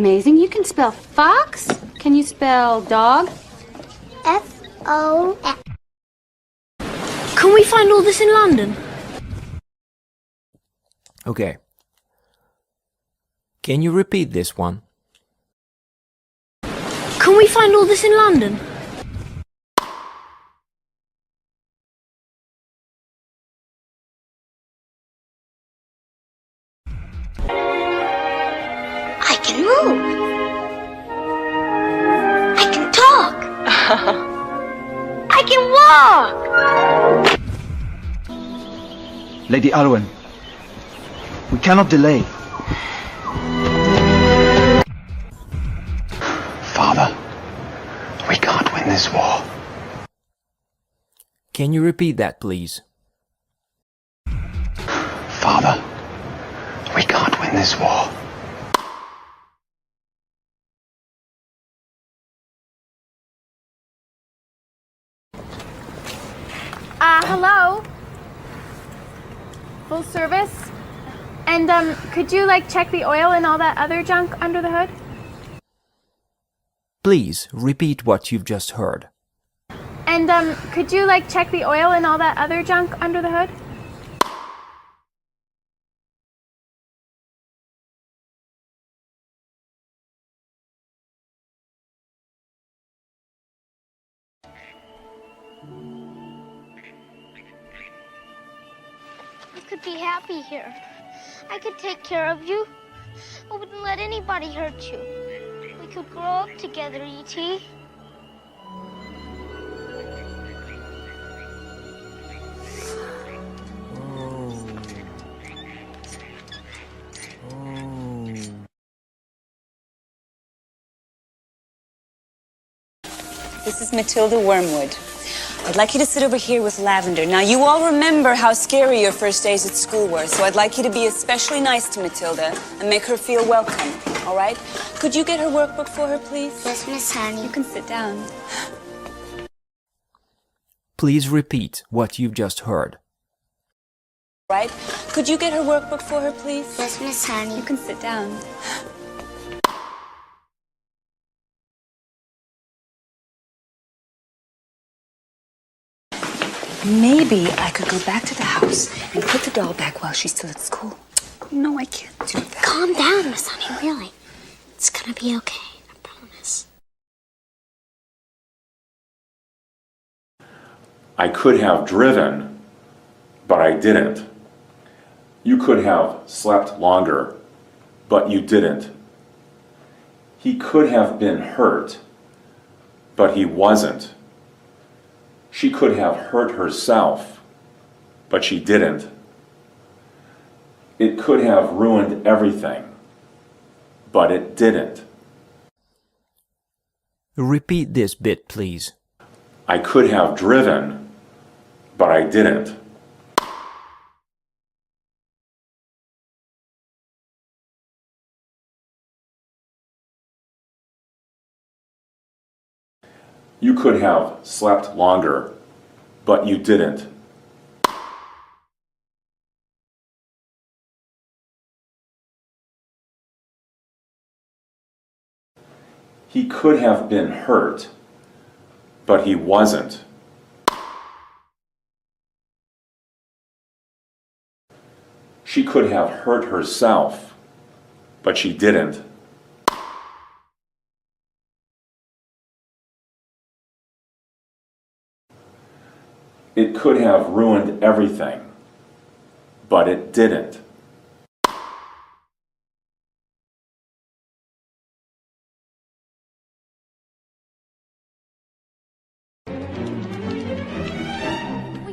amazing. You can spell fox. Can you spell dog? F-O-X. Can we find all this in London? Okay. Can you repeat this one? Can we find all this in London? I can move. I can talk. I can walk. Lady Alwyn, we cannot delay. Father, we can't win this war. Can you repeat that, please? Father, we can't win this war. Hello? Full service? And, could you, check the oil and all that other junk under the hood? Please repeat what you've just heard. And, could you, check the oil and all that other junk under the hood? You could be happy here. I could take care of you. I wouldn't let anybody hurt you. We could grow up together, E.T. This is Matilda Wormwood. I'd like you to sit over here with Lavender. Now, you all remember how scary your first days at school were, so I'd like you to be especially nice to Matilda and make her feel welcome, all right? Could you get her workbook for her, please? Yes, Miss Honey. You can sit down. Please repeat what you've just heard. Right? Could you get her workbook for her, please? Yes, Miss Honey. You can sit down. Maybe I could go back to the house and put the doll back while she's still at school. No, I can't do that. Calm down, Miss Honey, really. It's gonna be okay, I promise. I could have driven, but I didn't. You could have slept longer, but you didn't. He could have been hurt, but he wasn't. She could have hurt herself, but she didn't. It could have ruined everything, but it didn't. Repeat this bit, please. I could have driven, but I didn't. You could have slept longer, but you didn't. He could have been hurt, but he wasn't. She could have hurt herself, but she didn't. It could have ruined everything, but it didn't. We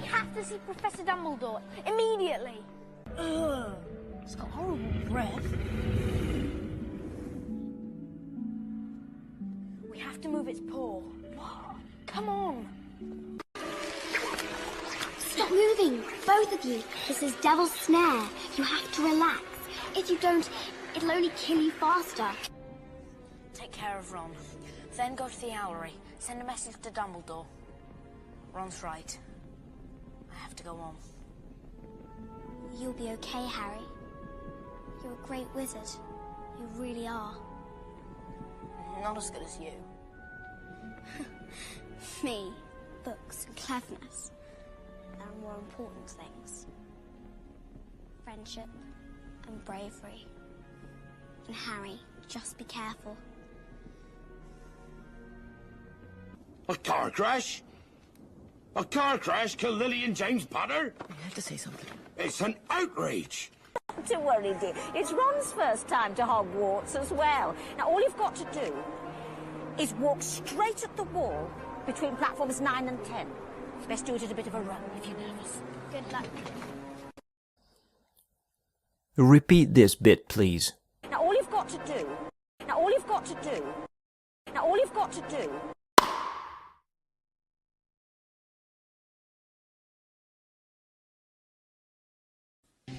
have to see Professor Dumbledore immediately. Ugh, it's got horrible breath. We have to move its paw. Come on. Stop moving, both of you. This is Devil's Snare. You have to relax. If you don't, it'll only kill you faster. Take care of Ron. Then go to the Owlery. Send a message to Dumbledore. Ron's right. I have to go on. You'll be okay, Harry. You're a great wizard. You really are. Not as good as you. Me, books, and cleverness. There are more important things. Friendship and bravery. And Harry, just be careful. A car crash? A car crash killed Lily and James Potter? You have to say something. It's an outrage. Not to worry, dear. It's Ron's first time to Hogwarts as well. Now, all you've got to do is walk straight at the wall between platforms 9 and 10. Best do it at a bit of a run if you're nervous. Good luck. Repeat this bit, please. Now, all you've got to do... Now, all you've got to do... Now, all you've got to do...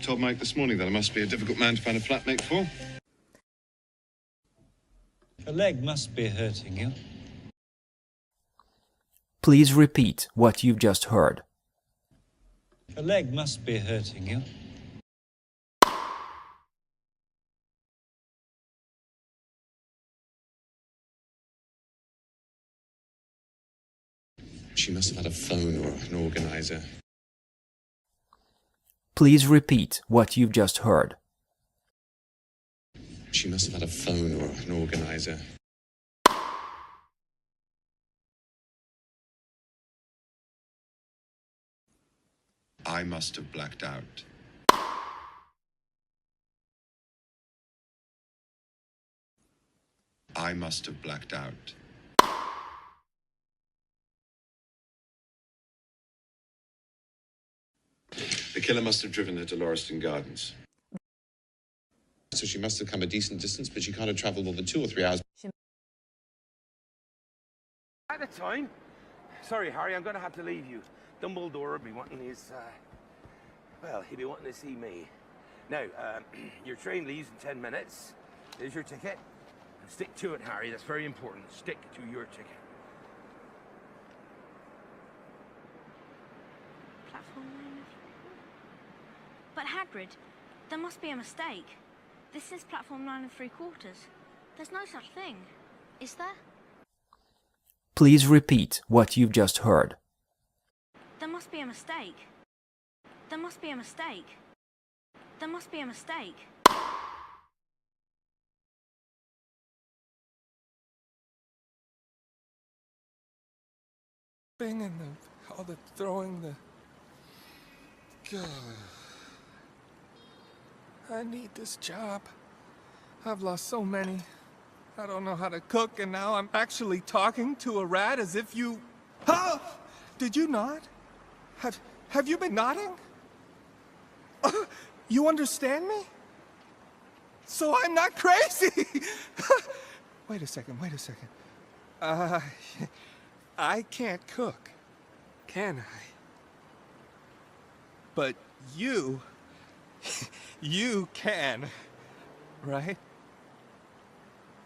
Told Mike this morning that I must be a difficult man to find a flatmate for. Your leg must be hurting you. Please repeat what you've just heard. Your leg must be hurting you. She must have had a phone or an organizer. Please repeat what you've just heard. She must have had a phone or an organizer. I must have blacked out. I must have blacked out. The killer must have driven her to Lauriston Gardens. So she must have come a decent distance, but she can't have travelled more than 2 or 3 hours. At the time. Sorry, Harry, I'm going to have to leave you. Dumbledore will be wanting his, well, he'll be wanting to see me. Now, your train leaves in 10 minutes. There's your ticket. And stick to it, Harry. That's very important. Stick to your ticket. Platform 9. But Hagrid, there must be a mistake. This is platform 9 3/4. There's no such thing, is there? Please repeat what you've just heard. There must be a mistake. There must be a mistake. There must be a mistake. And all the throwing, God. I need this job. I've lost so many. I don't know how to cook, and now I'm actually talking to a rat as if you... Oh! Did you nod? Have you been nodding? You understand me? So I'm not crazy! Wait a second. I can't cook, can I? But you can, right?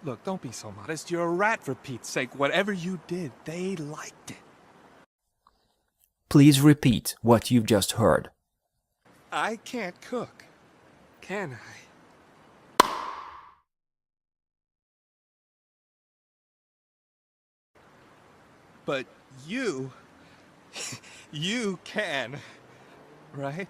Look, don't be so modest. You're a rat, for Pete's sake. Whatever you did, they liked it. Please repeat what you've just heard. I can't cook, can I? But you can, right?